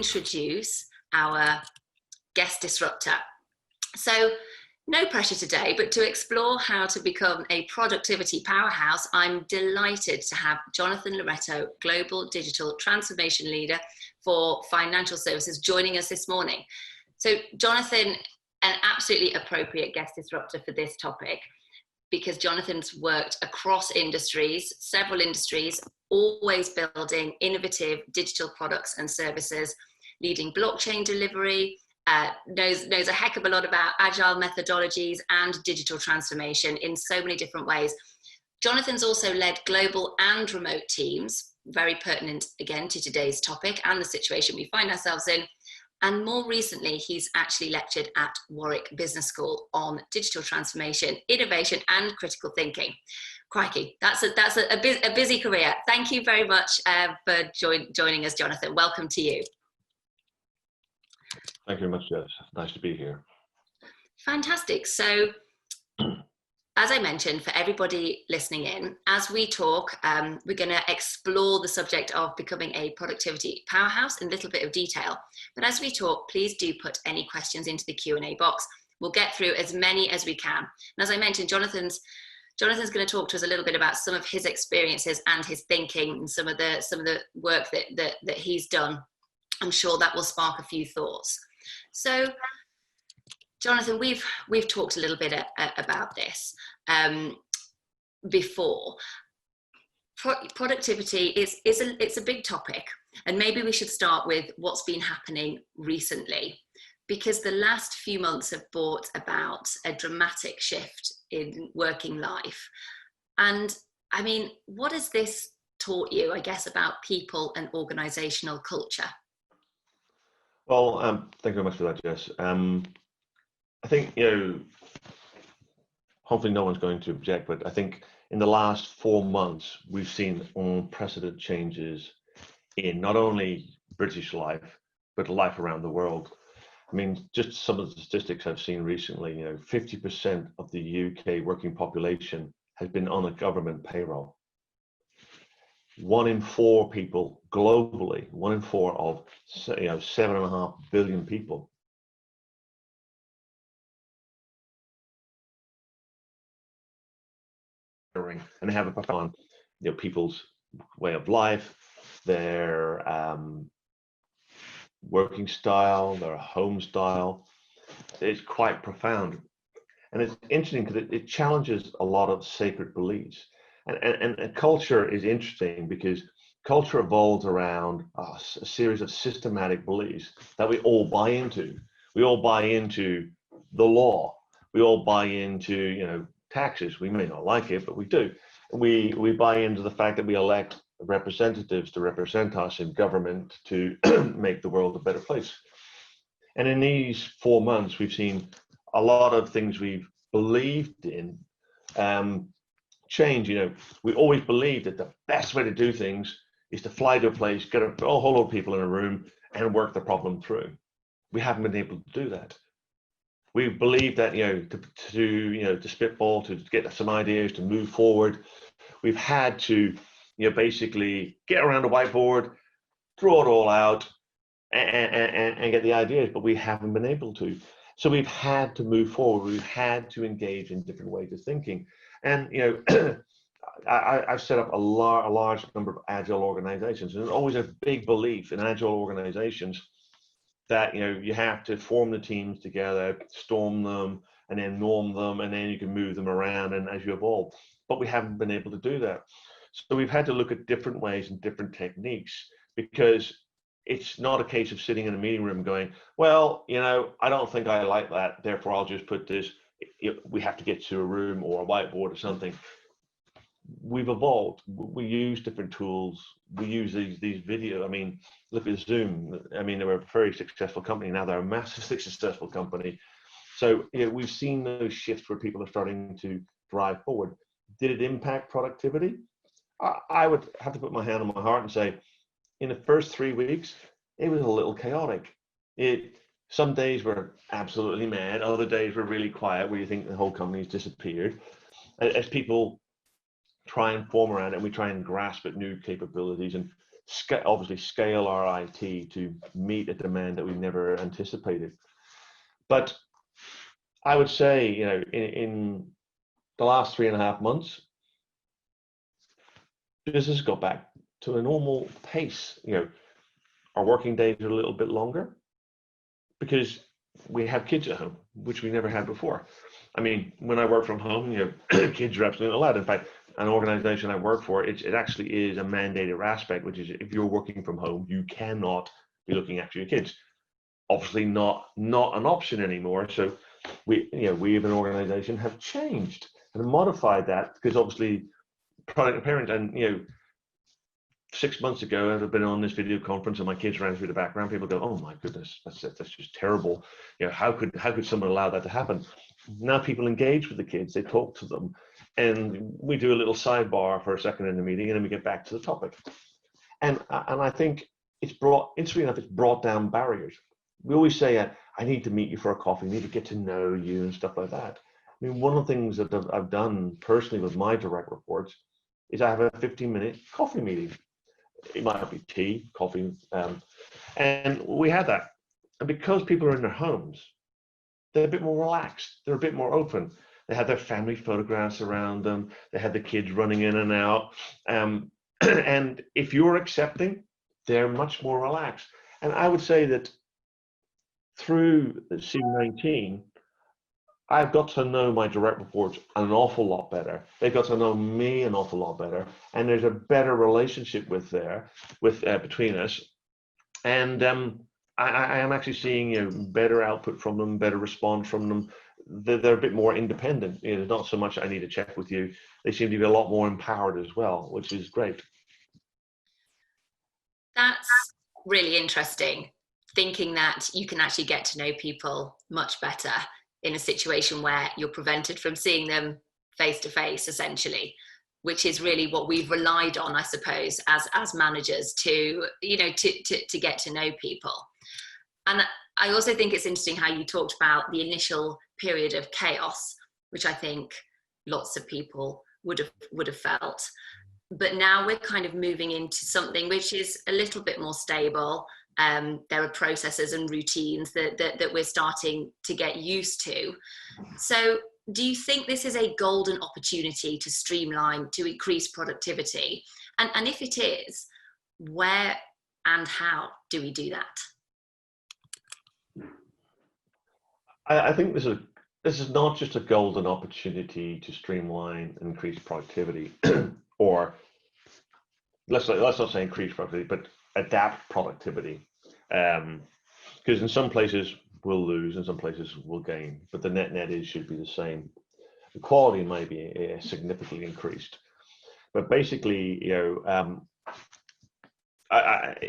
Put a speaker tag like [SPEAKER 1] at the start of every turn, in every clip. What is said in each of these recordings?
[SPEAKER 1] introduce our guest disruptor. So no pressure today, but to explore how to become a productivity powerhouse, I'm delighted to have Jonathan Loretto, Global Digital Transformation Leader for Financial Services, joining us this morning. So Jonathan, an absolutely appropriate guest disruptor for this topic, because Jonathan's worked across industries, several industries, always building innovative digital products and services, leading blockchain delivery, knows a heck of a lot about agile methodologies and digital transformation in so many different ways. Jonathan's also led global and remote teams, very pertinent again to today's topic and the situation we find ourselves in. And more recently, he's actually lectured at Warwick Business School on digital transformation, innovation, and critical thinking. Crikey, that's a busy career. Thank you very much for joining us, Jonathan. Welcome to you.
[SPEAKER 2] Thank you very much, Jess. Nice to be here.
[SPEAKER 1] Fantastic. So, as I mentioned, for everybody listening in, as we talk, we're going to explore the subject of becoming a productivity powerhouse in a little bit of detail. But as we talk, please do put any questions into the Q&A box. We'll get through as many as we can. And as I mentioned, Jonathan's going to talk to us a little bit about some of his experiences and his thinking and some of the work that he's done. I'm sure that will spark a few thoughts. So, Jonathan, we've talked a little bit about this before. Productivity it's a big topic, and maybe we should start with what's been happening recently, because the last few months have brought about a dramatic shift in working life. And I mean, what has this taught you, I guess, about people and organizational culture?
[SPEAKER 2] Well, thank you very much for that, Jess. I think, hopefully no one's going to object, but I think in the last 4 months, we've seen unprecedented changes in not only British life, but life around the world. I mean, just some of the statistics I've seen recently, 50% of the UK working population has been on a government payroll. 1 in 4 people globally, 1 in 4 of 7.5 billion people. And they have a profound, people's way of life, their working style, their home style. It's quite profound, and it's interesting because it challenges a lot of sacred beliefs. And culture is interesting because culture evolves around a series of systematic beliefs that we all buy into. We all buy into the law. We all buy into, taxes. We may not like it, but we do. We buy into the fact that we elect representatives to represent us in government to make the world a better place. And in these 4 months, we've seen a lot of things we've believed in change. We always believed that the best way to do things is to fly to a place, get a whole lot of people in a room and work the problem through. We haven't been able to do that. We believe that, to spitball, to get some ideas, to move forward, we've had to, basically get around a whiteboard, draw it all out and get the ideas, but we haven't been able to. So we've had to move forward. We've had to engage in different ways of thinking. And, I've set up a large number of agile organizations, and there's always a big belief in agile organizations that you have to form the teams together, storm them, and then norm them, and then you can move them around and as you evolve. But we haven't been able to do that. So we've had to look at different ways and different techniques, because it's not a case of sitting in a meeting room going, well, I don't think I like that, therefore I'll just put this. We have to get to a room or a whiteboard or something. We've evolved. We use different tools. We use these video. I mean, look at Zoom. I mean, they were a very successful company. Now they're a massively successful company. So we've seen those shifts where people are starting to drive forward. Did it impact productivity? I would have to put my hand on my heart and say, in the first 3 weeks, it was a little chaotic. Some days were absolutely mad. Other days were really quiet, where you think the whole company's disappeared. As people try and form around it, and we try and grasp at new capabilities and obviously scale our IT to meet a demand that we never anticipated. But I would say, you know, in the last 3.5 months, business got back to a normal pace. You know, our working days are a little bit longer because we have kids at home, which we never had before. I mean, when I work from home, you know, kids are absolutely allowed. In fact, an organization I work for, it actually is a mandated aspect, which is if you're working from home, you cannot be looking after your kids. Obviously not an option anymore. So we as an organization have changed and modified that, because obviously parent and, you know, 6 months ago, I've been on this video conference and my kids ran through the background. People go, "Oh my goodness, that's just terrible. You know, how could someone allow that to happen?" Now people engage with the kids, they talk to them, and we do a little sidebar for a second in the meeting, and then we get back to the topic. And I think it's brought down barriers. We always say, "I need to meet you for a coffee, I need to get to know you," and stuff like that. I mean, one of the things that I've done personally with my direct reports is I have a 15-minute coffee meeting. It might be tea, coffee, and we had that. And because people are in their homes, they're a bit more relaxed. They're a bit more open. They have their family photographs around them. They have the kids running in and out. And if you're accepting, they're much more relaxed. And I would say that through the C19, I've got to know my direct reports an awful lot better. They've got to know me an awful lot better, and there's a better relationship between us. And I am actually seeing, you know, better output from them, better response from them. They're a bit more independent. You know, not so much I need to check with you. They seem to be a lot more empowered as well, which is great.
[SPEAKER 1] That's really interesting, thinking that you can actually get to know people much better in a situation where you're prevented from seeing them face to face, essentially, which is really what we've relied on, I suppose, as managers to, you know, to get to know people. And I also think it's interesting how you talked about the initial period of chaos, which I think lots of people would have felt. But now we're kind of moving into something which is a little bit more stable. There are processes and routines that we're starting to get used to. So do you think this is a golden opportunity to streamline, to increase productivity? And if it is, where and how do we do that?
[SPEAKER 2] I think this is not just a golden opportunity to streamline and increase productivity, or let's not say increase productivity, but adapt productivity. Because in some places we'll lose, in some places we'll gain, but the net should be the same. The quality might be significantly increased, but basically, you know,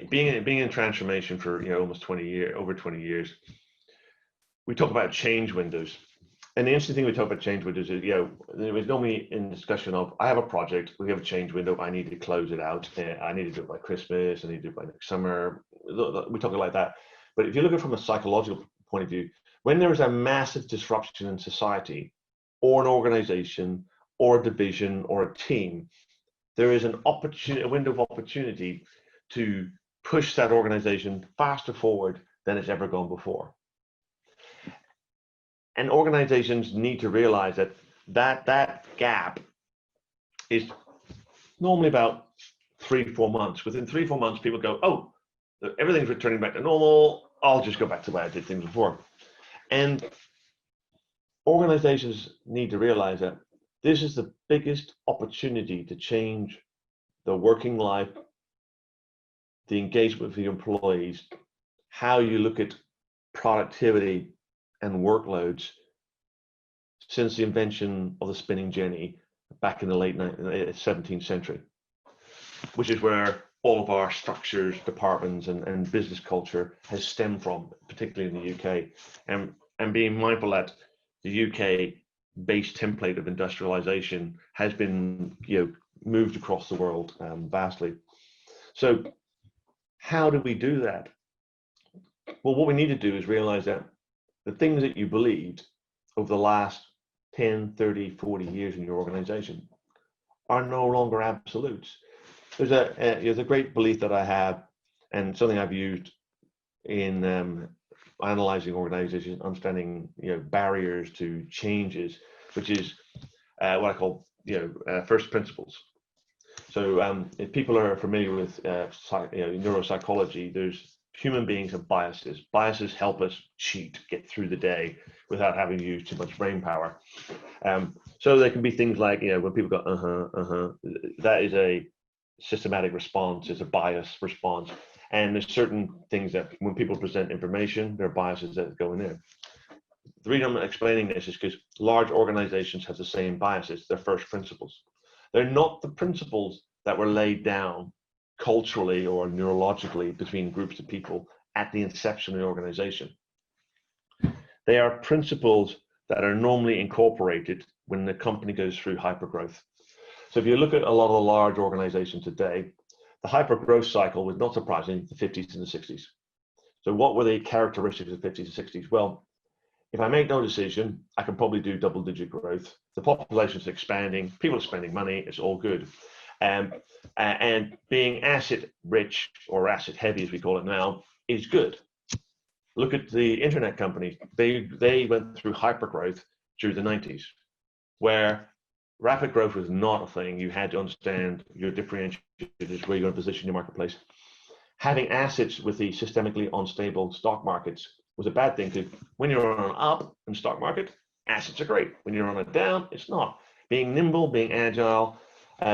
[SPEAKER 2] being in transformation for, you know, almost 20 years, over 20 years, we talk about change windows. And the interesting thing we talk about change windows is, you know, there was normally in discussion of, I have a project, we have a change window, I need to close it out, I need to do it by Christmas, I need to do it by next summer. We talk like that. But if you look at it from a psychological point of view, when there is a massive disruption in society, or an organization, or a division, or a team, there is an opportunity, a window of opportunity to push that organization faster forward than it's ever gone before. And organizations need to realize that gap is normally about 3-4 months. Within 3-4 months, people go, "Oh, everything's returning back to normal. I'll just go back to the way I did things before." And organizations need to realize that this is the biggest opportunity to change the working life, the engagement with the employees, how you look at productivity and workloads since the invention of the spinning jenny back in the late 17th century, which is where all of our structures, departments, and business culture has stemmed from, particularly in the UK. And being mindful that the UK based template of industrialization has been, you know, moved across the world vastly. So how do we do that? Well, what we need to do is realize that the things that you believed over the last 10, 30, 40 years in your organization are no longer absolutes. there's a great belief that I have, and something I've used in analyzing organizations, understanding barriers to changes, which is what I call first principles. So if people are familiar with neuropsychology, there's human beings have biases. Biases help us cheat, get through the day without having to use too much brain power. So there can be things like when people go that is a systematic response, it's a bias response. And there's certain things that when people present information, there are biases that go in there. The reason I'm explaining this is because large organizations have the same biases. They're first principles. They're not the principles that were laid down culturally or neurologically between groups of people at the inception of the organization. They are principles that are normally incorporated when the company goes through hypergrowth. So if you look at a lot of the large organizations today, the hypergrowth cycle was not surprising the 50s and the 60s. So what were the characteristics of the 50s and 60s? Well, if I make no decision, I can probably do double-digit growth. The population is expanding, people are spending money, it's all good. And being asset rich or asset heavy, as we call it now, is good. Look at the internet companies. They went through hypergrowth through the 90s, where rapid growth was not a thing. You had to understand your differentiators, where you're going to position your marketplace. Having assets with the systemically unstable stock markets was a bad thing, because when you're on an up in the stock market, assets are great. When you're on a down, it's not. Being nimble, being agile,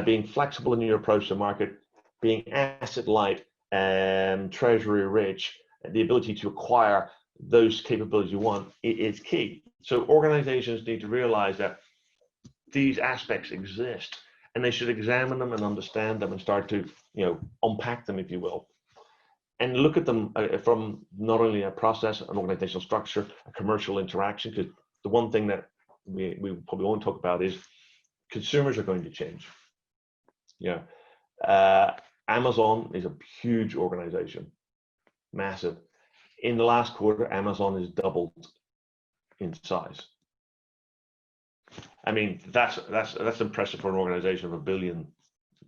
[SPEAKER 2] being flexible in your approach to market, being asset light, treasury rich, the ability to acquire those capabilities you want is key. So organizations need to realize that these aspects exist, and they should examine them and understand them and start to unpack them, if you will, and look at them from not only a process, an organizational structure, a commercial interaction. Because the one thing that we probably won't talk about is consumers are going to change. Amazon is a huge organization, massive. In the last quarter, Amazon has doubled in size. I mean, that's impressive for an organization of $1 billion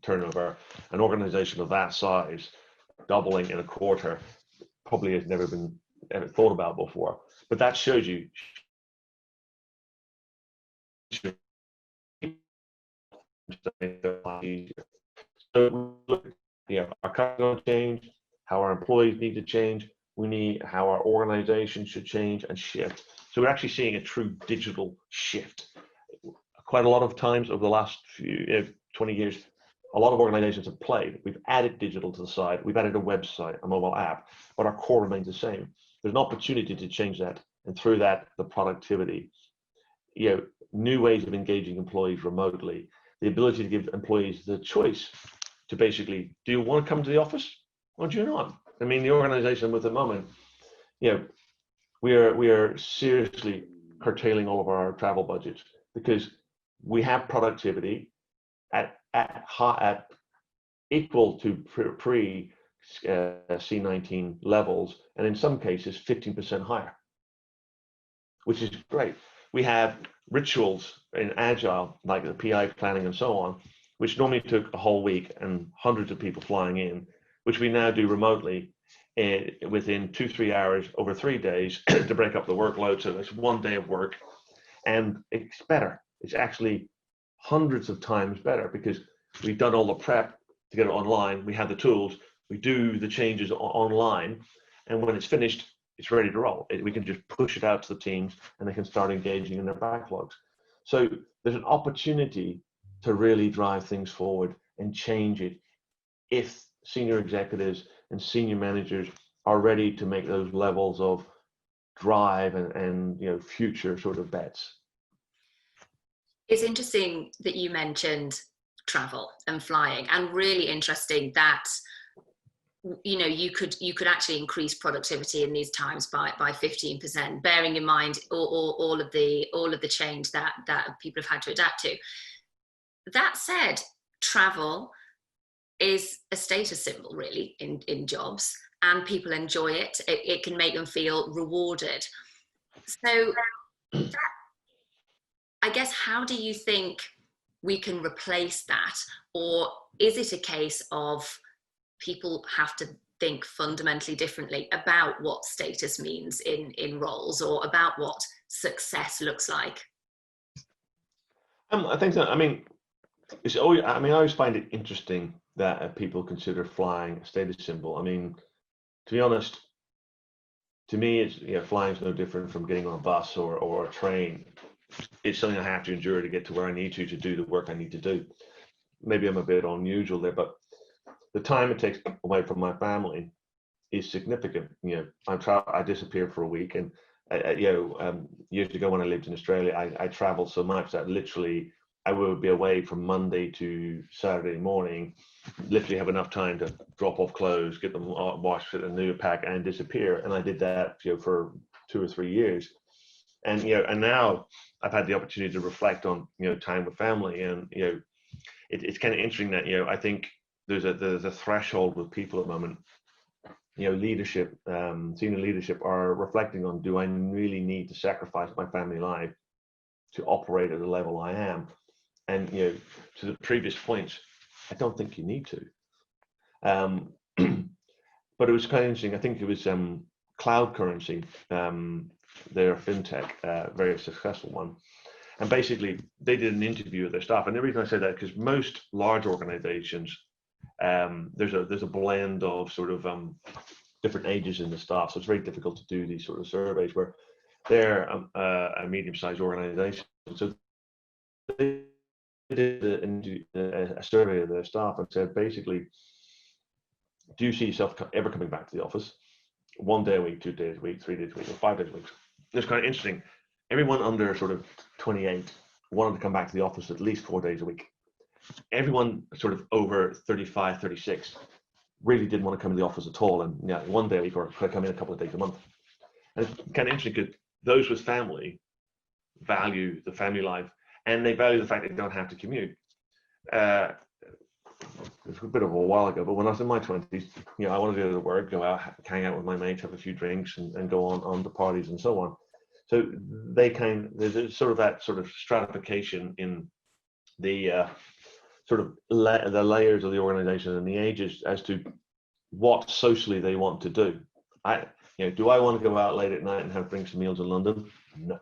[SPEAKER 2] turnover. An organization of that size doubling in a quarter probably has never been ever thought about before. But that shows you so our customers change, how our employees need to change, how our organization should change and shift. So we're actually seeing a true digital shift. Quite a lot of times over the last 20 years, a lot of organizations have played. We've added digital to the side. We've added a website, a mobile app, but our core remains the same. There's an opportunity to change that, and through that, the productivity, new ways of engaging employees remotely, the ability to give employees the choice to basically, do you want to come to the office or do you not? I mean, the organization at the moment, we are seriously curtailing all of our travel budgets, because we have productivity at equal to pre C19 levels, and in some cases 15% higher, which is great. We have rituals in Agile, like the PI planning and so on, which normally took a whole week and hundreds of people flying in, which we now do remotely within 2-3 hours over 3 days to break up the workload. So it's 1 day of work, and it's better. It's actually hundreds of times better, because we've done all the prep to get it online. We have the tools, we do the changes online, and when it's finished, it's ready to roll. We can just push it out to the teams and they can start engaging in their backlogs. So there's an opportunity to really drive things forward and change it if senior executives and senior managers are ready to make those levels of drive and future sort of bets.
[SPEAKER 1] It's interesting that you mentioned travel and flying, and really interesting that you could actually increase productivity in these times by 15%, bearing in mind all of the change that people have had to adapt to. That said, travel is a status symbol really in jobs, and people enjoy it. It can make them feel rewarded. So I guess, how do you think we can replace that Or is it a case of people have to think fundamentally differently about what status means in roles, or about what success looks like?
[SPEAKER 2] I think so. I mean, it's always, I mean, I always find it interesting that people consider flying a status symbol. I mean, to be honest, to me, it's, you know, flying is no different from getting on a bus or a train. It's something I have to endure to get to where I need to do the work I need to do. Maybe I'm a bit unusual there, but the time it takes away from my family is significant. You know, I disappear for a week, and years ago when I lived in Australia, I traveled so much that literally I would be away from Monday to Saturday morning, literally have enough time to drop off clothes, get them washed, fit a new pack, and disappear. And I did that, you know, for 2 or 3 years. And, you know, and now I've had the opportunity to reflect on, you know, time with family. And, you know, it's kind of interesting that, you know, I think there's a threshold with people at the moment. You know, leadership, senior leadership are reflecting on, do I really need to sacrifice my family life to operate at the level I am? And, you know, to the previous points, I don't think you need to. But it was kind of interesting. I think it was Cloud Currency, their fintech, very successful one. And basically, they did an interview with their staff. And the reason I say that, because most large organizations, there's a blend of sort of different ages in the staff, so it's very difficult to do these sort of surveys. Where they're a medium-sized organization, so they did a survey of their staff and said, basically, do you see yourself ever coming back to the office 1 day a week, 2 days a week, 3 days a week, or 5 days a week? It's kind of interesting. Everyone under sort of 28 wanted to come back to the office at least 4 days a week. Everyone sort of over 35, 36 really didn't want to come to the office at all, and yeah, 1 day a week, or could come in a couple of days a month. And it's kind of interesting because those with family value the family life, and they value the fact that they don't have to commute. It's a bit of a while ago, but when I was in my 20s, you know, I wanted to go to work, go out, hang out with my mates, have a few drinks, and go on to parties and so on. So there's sort of that sort of stratification in the sort of the layers of the organization and the ages as to what socially they want to do. Do I want to go out late at night and have drinks and meals in London? No.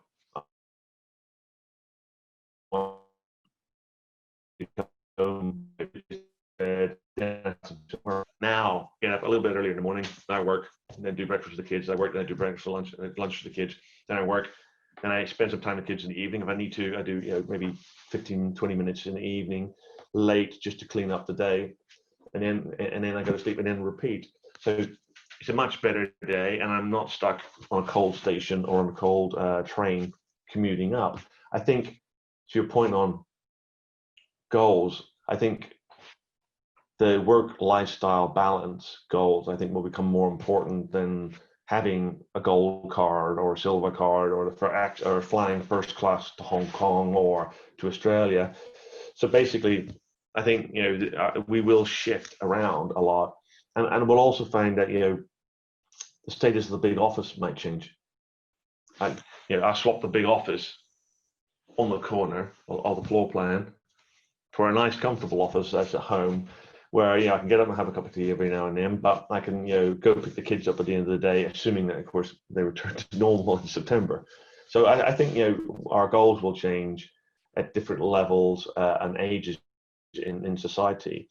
[SPEAKER 2] Now get up a little bit earlier in the morning, I work, and then do breakfast for the kids. I work, then I do breakfast for lunch for the kids, then I work, and I spend some time with the kids in the evening. If I need to, I do, you know, maybe 15-20 minutes in the evening late just to clean up the day, and then I go to sleep and then repeat. So it's a much better day, and I'm not stuck on a cold station or on a cold train commuting up. I think, to your point on goals, I think the work-lifestyle balance goals, I think, will become more important than having a gold card or a silver card or flying first class to Hong Kong or to Australia. So basically, I think, you know, we will shift around a lot, and we'll also find that, you know, the status of the big office might change. I swapped the big office on the corner of the floor plan for a nice, comfortable office that's at home, where, you know, I can get up and have a cup of tea every now and then, but I can, you know, go pick the kids up at the end of the day, assuming that, of course, they return to normal in September. So I think, you know, our goals will change at different levels and ages in society.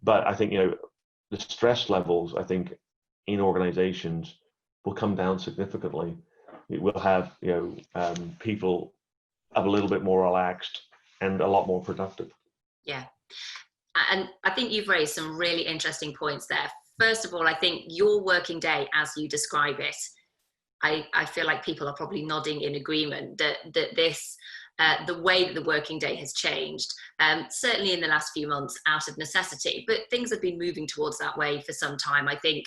[SPEAKER 2] But I think, you know, the stress levels, I think, in organizations will come down significantly. It will have, you know, people a little bit more relaxed and a lot more productive.
[SPEAKER 1] Yeah. And I think you've raised some really interesting points there. First of all, I think your working day, as you describe it, I feel like people are probably nodding in agreement that this, the way that the working day has changed, certainly in the last few months out of necessity, but things have been moving towards that way for some time, I think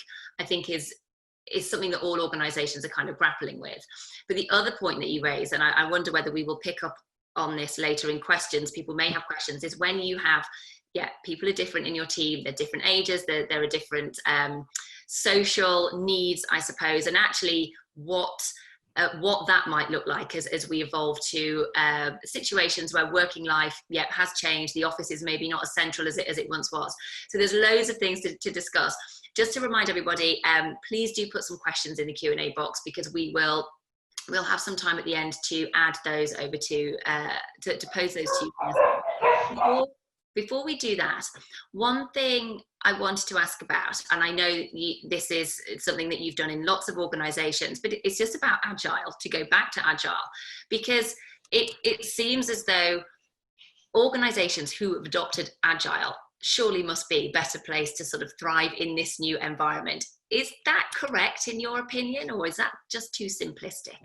[SPEAKER 1] is something that all organizations are kind of grappling with. But the other point that you raise, and I wonder whether we will pick up on this later in questions, people may have questions, is when you have, people are different in your team, they're different ages, there are different social needs, I suppose, and actually what what that might look like as we evolve to situations where working life has changed. The office is maybe not as central as it once was. So there's loads of things to discuss. Just to remind everybody, please do put some questions in the Q&A box, because we'll have some time at the end to add those over to pose those to you. Before we do that, one thing I wanted to ask about, and I know this is something that you've done in lots of organizations, but it's just about Agile, to go back to Agile, because it seems as though organizations who have adopted Agile surely must be better placed to sort of thrive in this new environment. Is that correct in your opinion, or is that just too simplistic?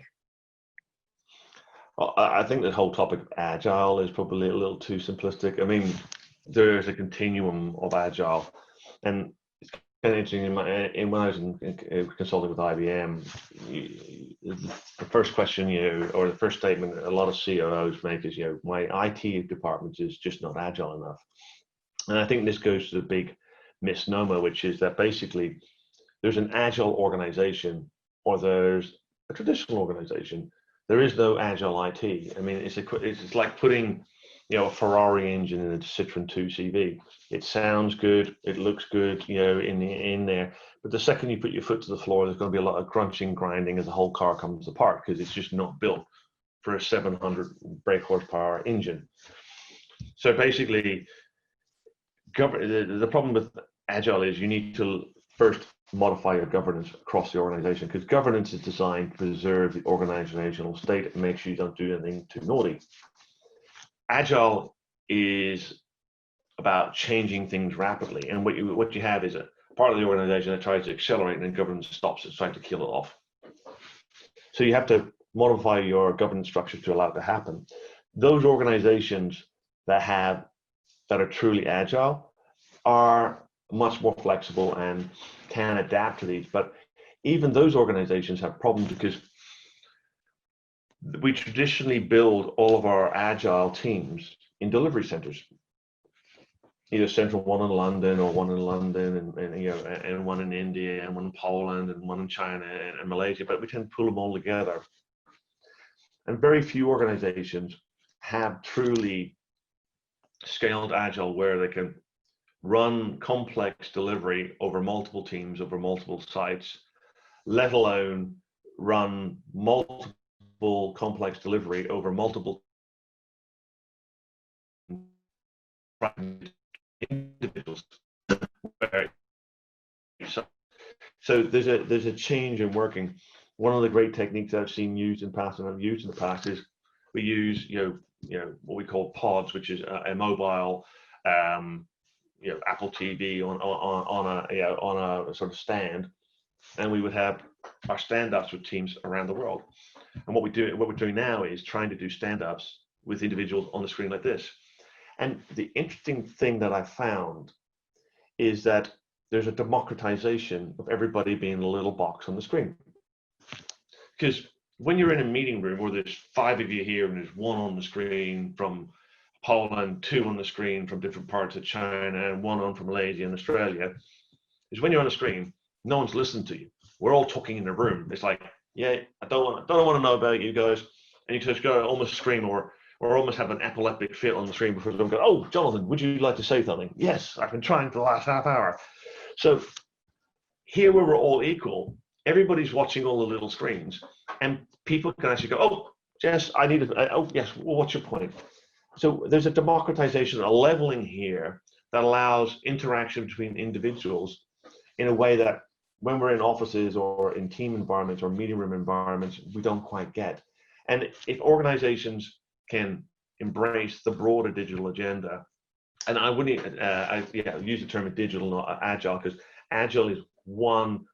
[SPEAKER 2] Well, I think the whole topic of Agile is probably a little too simplistic. I mean, there's a continuum of Agile, and it's kind of interesting. When I was consulting with IBM, the first question, or the first statement a lot of COOs make is, my IT department is just not agile enough. And I think this goes to the big misnomer, which is that basically there's an agile organization, or there's a traditional organization. There is no agile IT. I mean, it's like putting, a Ferrari engine in a Citroen 2CV. It sounds good, it looks good, in there. But the second you put your foot to the floor, there's going to be a lot of crunching, grinding as the whole car comes apart, because it's just not built for a 700 brake horsepower engine. So basically, the problem with Agile is you need to first modify your governance across the organization, because governance is designed to preserve the organizational state and make sure you don't do anything too naughty. Agile is about changing things rapidly, and what you have is a part of the organization that tries to accelerate, and then governance stops it, trying to kill it off. So you have to modify your governance structure to allow it to happen. Those organizations that are truly agile are much more flexible and can adapt to these. But even those organizations have problems, because we traditionally build all of our agile teams in delivery centers, either central one in London, or one in London and one in India, and one in Poland, and one in China and Malaysia, but we tend to pull them all together. And very few organizations have truly scaled agile where they can run complex delivery over multiple teams, over multiple sites, let alone run multiple complex delivery over multiple individuals. So there's a change in working. One of the great techniques I've seen used in the past, and I've used in the past, is we use what we call pods, which is a mobile Apple TV on a sort of stand, and we would have our stand-ups with teams around the world. And what we're doing now is trying to do stand-ups with individuals on the screen like this. And the interesting thing that I found is that there's a democratization of everybody being a little box on the screen. Because when you're in a meeting room where there's 5 of you here and there's 1 on the screen from Poland, 2 on the screen from different parts of China, and 1 on from Malaysia and Australia, is when you're on the screen, no one's listening to you. We're all talking in a room. It's like, I don't want to know about you guys, and you just go almost scream or almost have an epileptic fit on the screen before they go, oh, Jonathan, would you like to say something? Yes, I've been trying for the last half hour. So here, where we're all equal, everybody's watching all the little screens, and people can actually go, oh, Jess, oh, yes, well, what's your point? So there's a democratization, a leveling here that allows interaction between individuals in a way that when we're in offices or in team environments or meeting room environments, we don't quite get. And if organizations can embrace the broader digital agenda, and I wouldn't use the term digital, not agile, because agile is one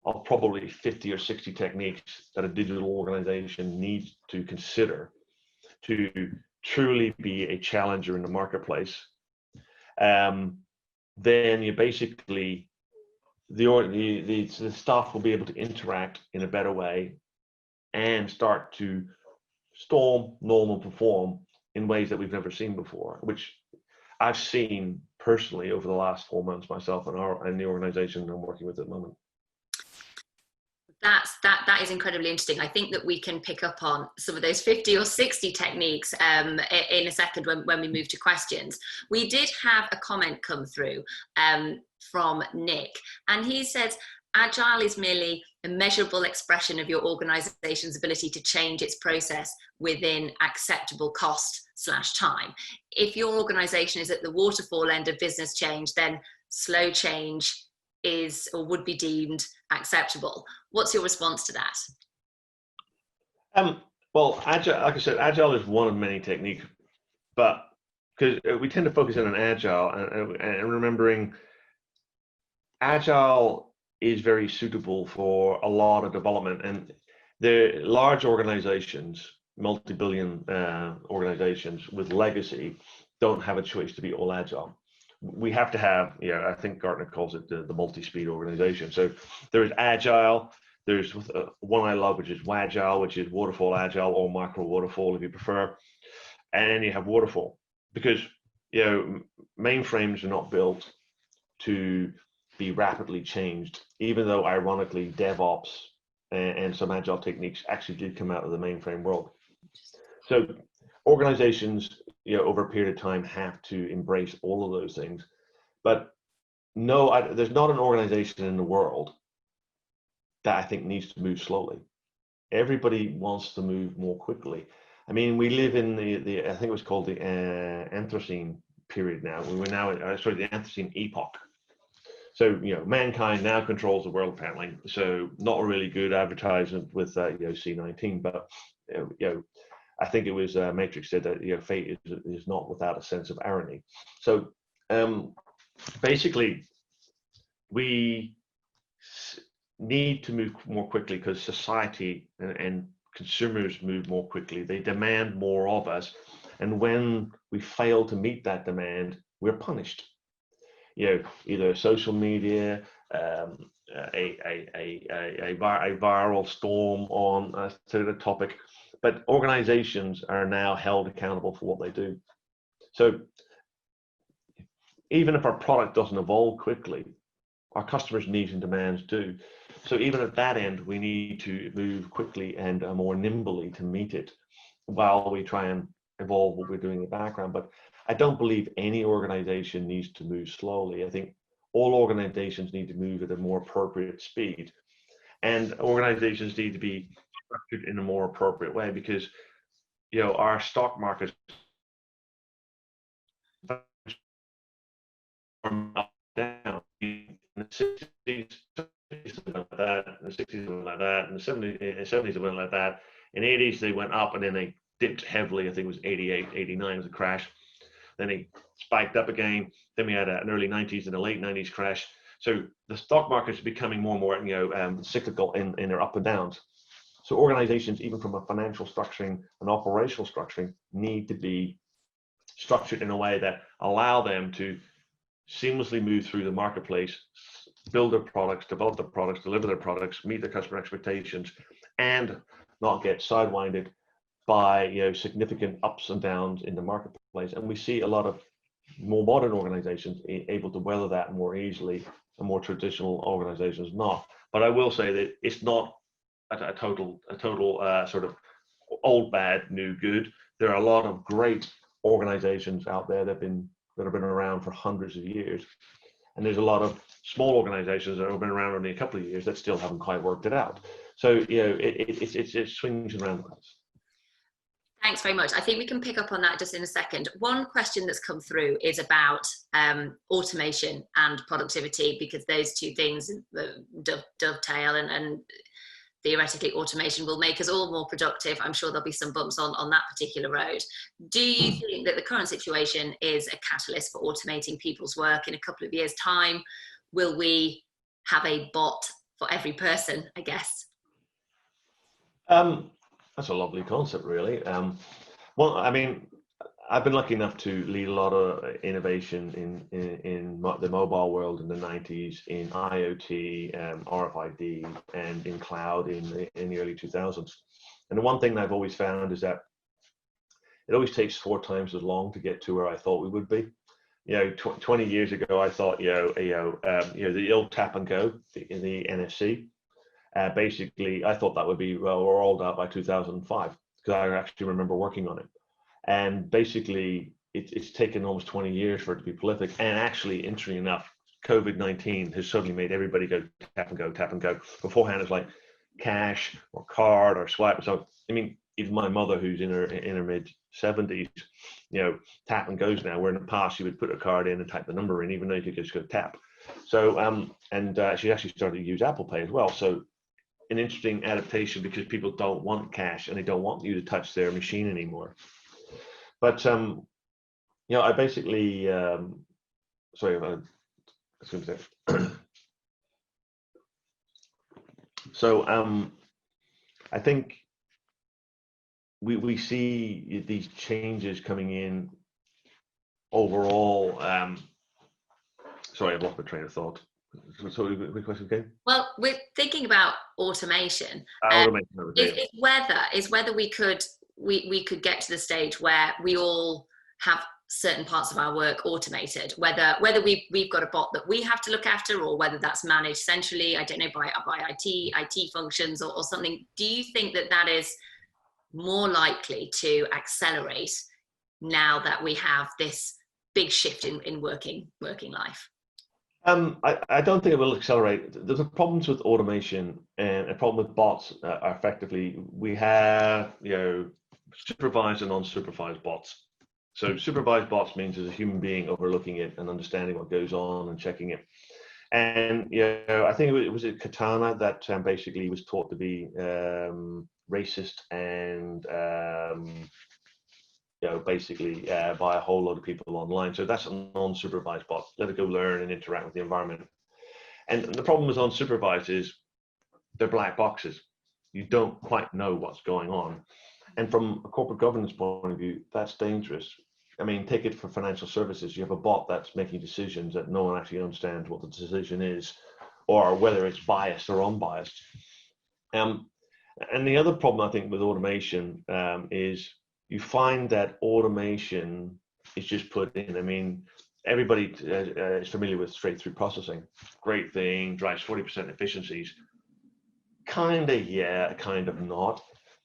[SPEAKER 2] of probably 50 or 60 techniques that a digital organization needs to consider to truly be a challenger in the marketplace. Then you basically, the staff will be able to interact in a better way and start to storm, norm, and perform in ways that we've never seen before, which I've seen personally over the last 4 months myself and the organization I'm working with at the moment.
[SPEAKER 1] That is incredibly interesting. I think that we can pick up on some of those 50 or 60 techniques in a second when we move to questions. We did have a comment come through from Nick, and he says, Agile is merely a measurable expression of your organization's ability to change its process within acceptable cost/time. If your organization is at the waterfall end of business change, then slow change is or would be deemed acceptable. What's your response to that?
[SPEAKER 2] Well, Agile, like I said, Agile is one of many techniques, but because we tend to focus in on Agile and remembering Agile is very suitable for a lot of development, and the large organizations, multi-billion organizations with legacy, don't have a choice to be all Agile. We have to have, I think Gartner calls it the multi-speed organization. So there's Agile, there's one I love, which is Wagile, which is waterfall Agile or micro waterfall if you prefer. And then you have waterfall, because mainframes are not built to be rapidly changed, even though ironically DevOps and some Agile techniques actually did come out of the mainframe world. So organizations, over a period of time have to embrace all of those things. But no, there's not an organization in the world that I think needs to move slowly. Everybody wants to move more quickly. I mean, we live in the I think it was called the Anthropocene period now. We were now, the Anthropocene epoch. So, mankind now controls the world apparently. So not a really good advertisement with, C19, but, I think it was Matrix said that, fate is not without a sense of irony. So basically, we need to move more quickly because society and consumers move more quickly. They demand more of us. And when we fail to meet that demand, we're punished. Either social media, a viral storm on a certain topic, but organizations are now held accountable for what they do. So even if our product doesn't evolve quickly, our customers' needs and demands do. So even at that end, we need to move quickly and more nimbly to meet it while we try and evolve what we're doing in the background. But I don't believe any organization needs to move slowly. I think all organizations need to move at a more appropriate speed. And organizations need to be structured in a more appropriate way because, our stock markets are up down. In the 60s, like that, in the 60s, went like that, in the 70s, it went like that. In the 80s, they went up and then they dipped heavily. I think it was 88, 89 was a crash. Then they spiked up again. Then we had an early 90s and a late 90s crash. So the stock market is becoming more and more, cyclical in their up and downs. So organizations, even from a financial structuring and operational structuring, need to be structured in a way that allow them to seamlessly move through the marketplace, build their products, develop their products, deliver their products, meet their customer expectations, and not get sidewinded by significant ups and downs in the marketplace. And we see a lot of more modern organizations able to weather that more easily, and more traditional organizations not. But I will say that it's not a total sort of old bad, new good. There are a lot of great organizations out there that have been around for hundreds of years, and there's a lot of small organizations that have been around only a couple of years that still haven't quite worked it out. So it swings and roundabouts.
[SPEAKER 1] Thanks very much. I think we can pick up on that just in a second. One question that's come through is about automation and productivity, because those two things dovetail, and theoretically automation will make us all more productive. I'm sure there'll be some bumps on that particular road. Do you think that the current situation is a catalyst for automating people's work? In a couple of years' time, will we have a bot for every person, I guess?
[SPEAKER 2] That's a lovely concept, really. Well, I mean, I've been lucky enough to lead a lot of innovation in the mobile world in the 90s, in IoT, RFID, and in cloud in the early 2000s. And the one thing that I've always found is that it always takes 4 times as long to get to where I thought we would be. 20 years ago, I thought, the old tap and go, the NFC. basically, I thought that would be rolled out by 2005 because I actually remember working on it. And basically, it's taken almost 20 years for it to be prolific. And actually, interestingly enough, COVID-19 has suddenly made everybody go tap and go, tap and go. Beforehand, it's like cash or card or swipe. So, I mean, even my mother, who's in her mid 70s, tap and goes now. Where in the past, she would put a card in and type the number in, even though you could just go tap. So, she actually started to use Apple Pay as well. So, an interesting adaptation because people don't want cash and they don't want you to touch their machine anymore. But I basically sorry, I was going to say. So I think we see these changes coming in overall. Sorry, I've lost my train of thought. So, quick question, okay?
[SPEAKER 1] Well, we're thinking about automation. Is whether we could get to the stage where we all have certain parts of our work automated, whether we've got a bot that we have to look after, or whether that's managed centrally, I don't know, by IT functions or something. Do you think that is more likely to accelerate now that we have this big shift in working life?
[SPEAKER 2] I don't think it will accelerate. There's a problems with automation and a problem with bots. Are effectively, we have supervised and unsupervised bots. So supervised bots means there's a human being overlooking it and understanding what goes on and checking it. And I think it was Katana that basically was taught to be racist and basically by a whole lot of people online. So that's a non-supervised bot. Let it go learn and interact with the environment. And the problem with unsupervised is they're black boxes. You don't quite know what's going on. And from a corporate governance point of view, that's dangerous. I mean, take it for financial services. You have a bot that's making decisions that no one actually understands what the decision is, or whether it's biased or unbiased. And the other problem, I think, with automation is you find that automation is just put in. I mean, everybody is familiar with straight-through processing. Great thing, drives 40% efficiencies. Kind of, yeah, kind of not.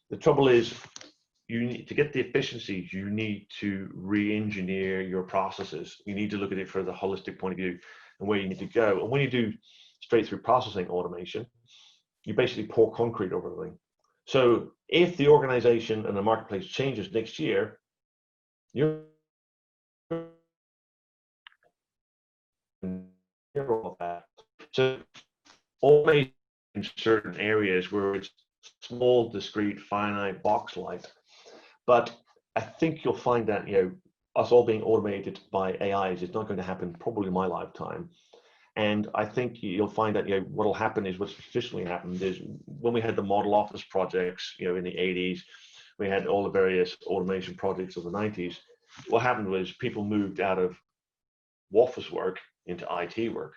[SPEAKER 2] The trouble is, you need to get the efficiencies, you need to re-engineer your processes. You need to look at it from the holistic point of view and where you need to go. And when you do straight-through processing automation, you basically pour concrete over the thing. So if the organization and the marketplace changes next year, you're all that. So automation in certain areas where it's small, discrete, finite, box-like. But I think you'll find that us all being automated by AIs is not going to happen probably in my lifetime. And I think you'll find that what'll happen is what's traditionally happened is when we had the model office projects, in the 80s, we had all the various automation projects of the 90s. What happened was people moved out of office work into IT work.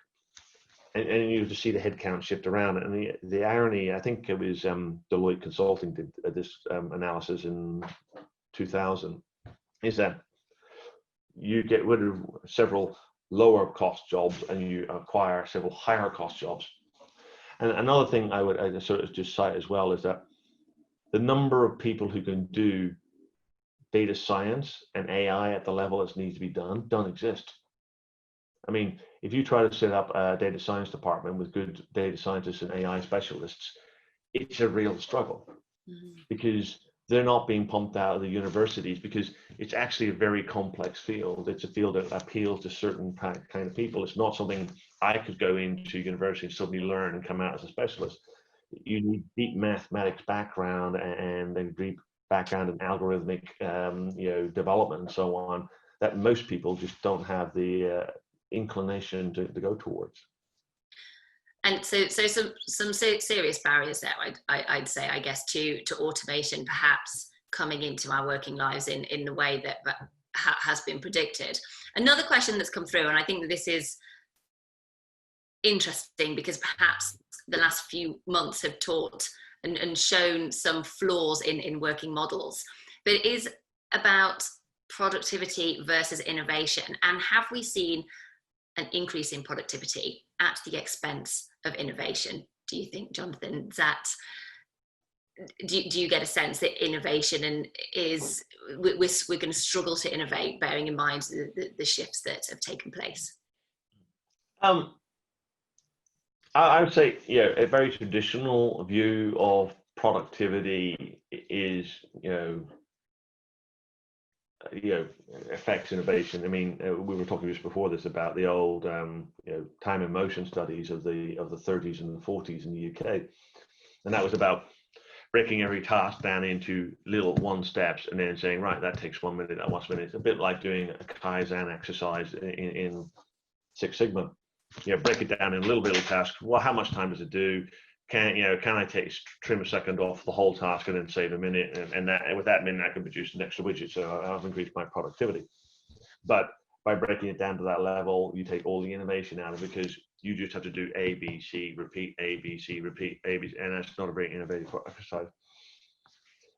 [SPEAKER 2] And you just see the headcount shift around. And the irony, I think it was Deloitte Consulting did this analysis in 2000, is that you get rid of several lower cost jobs and you acquire several higher cost jobs. And another thing I would sort of just cite as well is that the number of people who can do data science and AI at the level that needs to be done don't exist. I mean, if you try to set up a data science department with good data scientists and AI specialists, it's a real struggle because they're not being pumped out of the universities because it's actually a very complex field. It's a field that appeals to certain kind of people. It's not something I could go into university and suddenly learn and come out as a specialist. You need deep mathematics background and a deep background in algorithmic development and so on that most people just don't have the inclination to go towards.
[SPEAKER 1] And so some serious barriers there, I'd say, I guess, to automation perhaps coming into our working lives in the way that has been predicted. Another question that's come through, and I think that this is interesting because perhaps the last few months have taught and shown some flaws in working models, but it is about productivity versus innovation. And have we seen an increase in productivity at the expense of innovation? do you think, Jonathan? Do you get a sense that innovation we're going to struggle to innovate, bearing in mind the shifts that have taken place?
[SPEAKER 2] I would say, a very traditional view of productivity is, affects innovation. I mean, we were talking just before this about the old, time and motion studies of the 30s and the 40s in the UK, and that was about breaking every task down into little one steps and then saying, right, that takes 1 minute, that 1 minute. It's a bit like doing a Kaizen exercise in Six Sigma. Break it down in little tasks. Well, how much time does it do? Can I trim a second off the whole task and then save a minute? And with that minute, I can produce an extra widget. So I've increased my productivity. But by breaking it down to that level, you take all the innovation out of it, because you just have to do A, B, C, repeat, A, B, C, repeat, A, B, C, and that's not a very innovative exercise.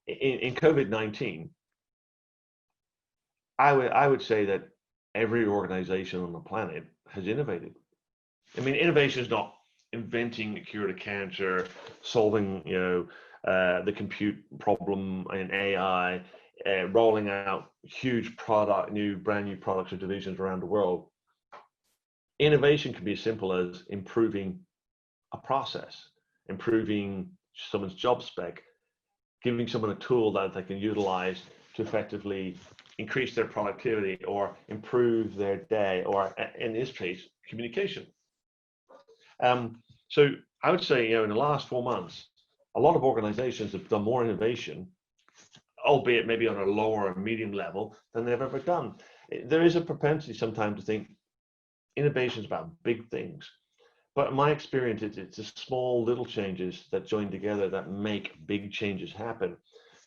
[SPEAKER 2] In COVID-19, I would say that every organization on the planet has innovated. I mean, innovation is not inventing a cure to cancer, solving, the compute problem in AI, rolling out huge brand new products or divisions around the world. Innovation can be as simple as improving a process, improving someone's job spec, giving someone a tool that they can utilize to effectively increase their productivity or improve their day, or in this case, communication. So I would say, in the last 4 months, a lot of organizations have done more innovation, albeit maybe on a lower or medium level, than they've ever done. There is a propensity sometimes to think innovation is about big things. But in my experience, it's the small little changes that join together that make big changes happen.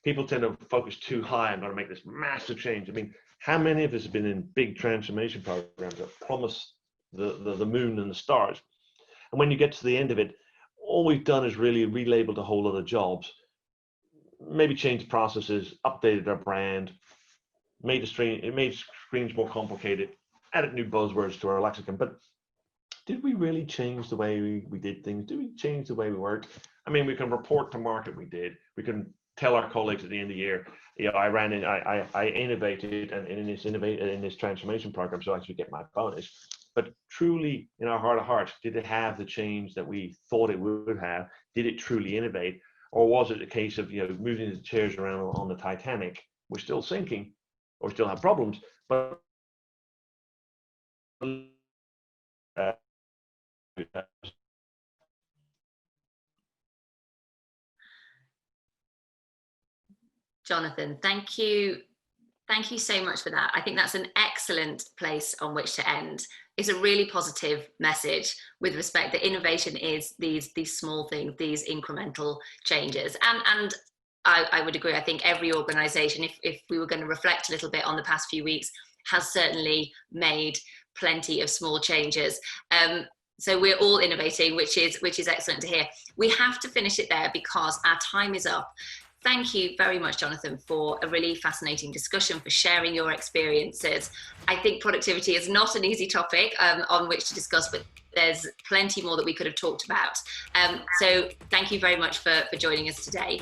[SPEAKER 2] People tend to focus too high. I'm going to make this massive change. I mean, how many of us have been in big transformation programs that promise the moon and the stars? And when you get to the end of it, all we've done is really relabeled a whole lot of jobs, maybe changed processes, updated our brand, made screens more complicated, added new buzzwords to our lexicon. But did we really change the way we did things? Did we change the way we worked? I mean, we can report to market we did. We can tell our colleagues at the end of the year, I innovated and in this transformation program, so I actually get my bonus. But truly, in our heart of hearts, did it have the change that we thought it would have? Did it truly innovate? Or was it a case of, moving the chairs around on the Titanic? We're still sinking, or still have problems, but
[SPEAKER 1] Jonathan, thank you. Thank you so much for that. I think that's an excellent place on which to end. It's a really positive message with respect that innovation is these small things, these incremental changes. And I would agree. I think every organization, if we were going to reflect a little bit on the past few weeks, has certainly made plenty of small changes. So we're all innovating, which is excellent to hear. We have to finish it there because our time is up. Thank you very much, Jonathan, for a really fascinating discussion, for sharing your experiences. I think productivity is not an easy topic on which to discuss, but there's plenty more that we could have talked about. So thank you very much for joining us today.